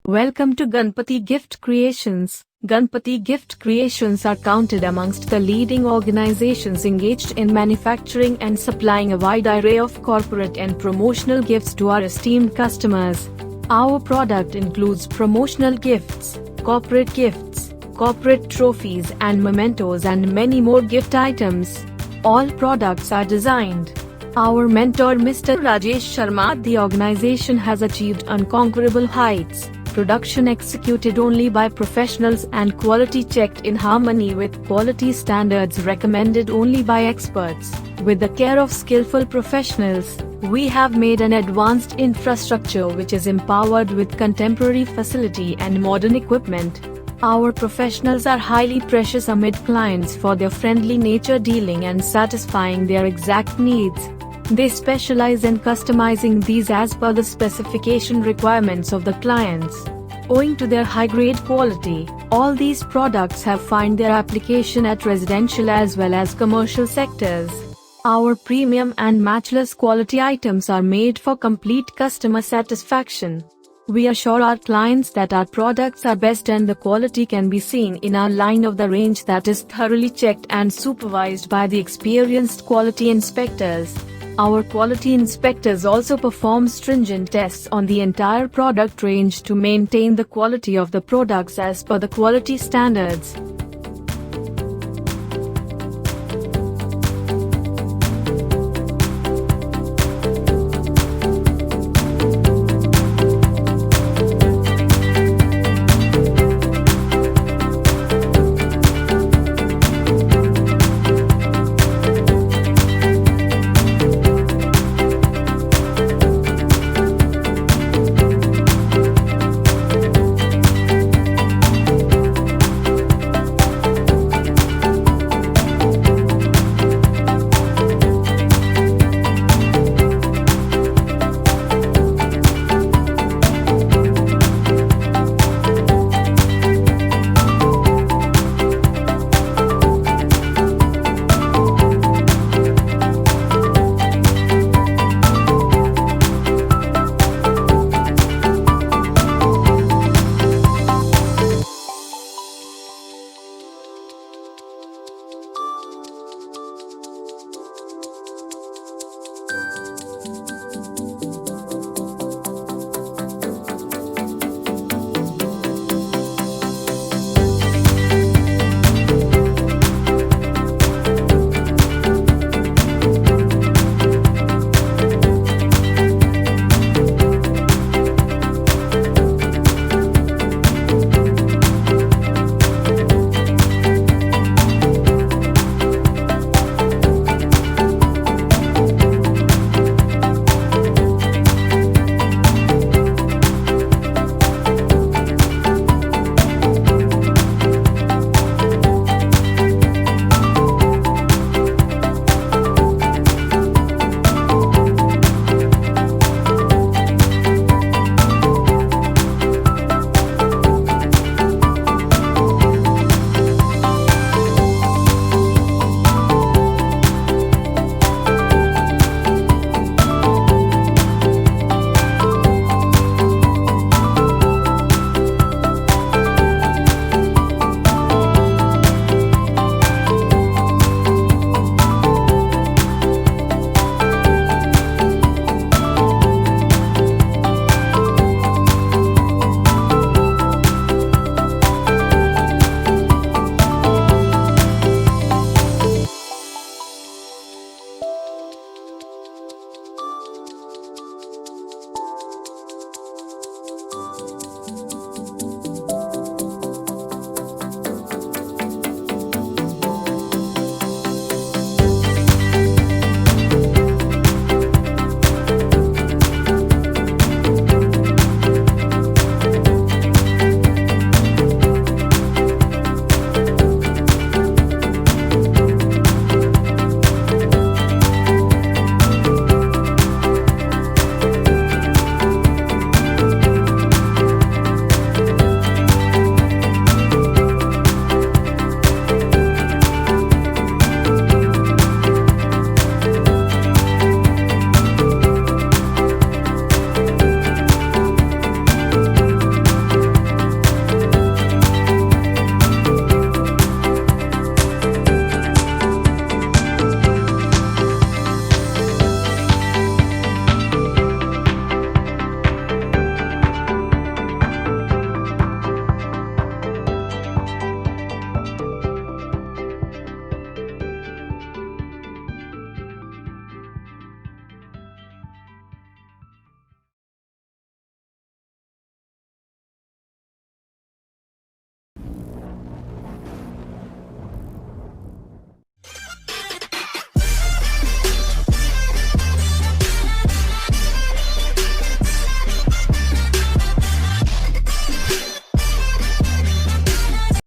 Welcome to Ganpati Gift Creations. Ganpati Gift Creations are counted amongst the leading organizations engaged in manufacturing and supplying a wide array of corporate and promotional gifts to our esteemed customers. Our product includes promotional gifts, corporate trophies and mementos and many more gift items. All products are designed. Our mentor Mr. Rajesh Sharma, the organization has achieved unconquerable heights. Production executed only by professionals and quality checked in harmony with quality standards recommended only by experts. With the care of skillful professionals, we have made an advanced infrastructure which is empowered with contemporary facility and modern equipment. Our professionals are highly precious amid clients for their friendly nature, dealing and satisfying their exact needs. They specialize in customizing these as per the specification requirements of the clients. Owing to their high-grade quality, all these products have found their application at residential as well as commercial sectors. Our premium and matchless quality items are made for complete customer satisfaction. We assure our clients that our products are best and the quality can be seen in our line of the range that is thoroughly checked and supervised by the experienced quality inspectors. Our quality inspectors also perform stringent tests on the entire product range to maintain the quality of the products as per the quality standards.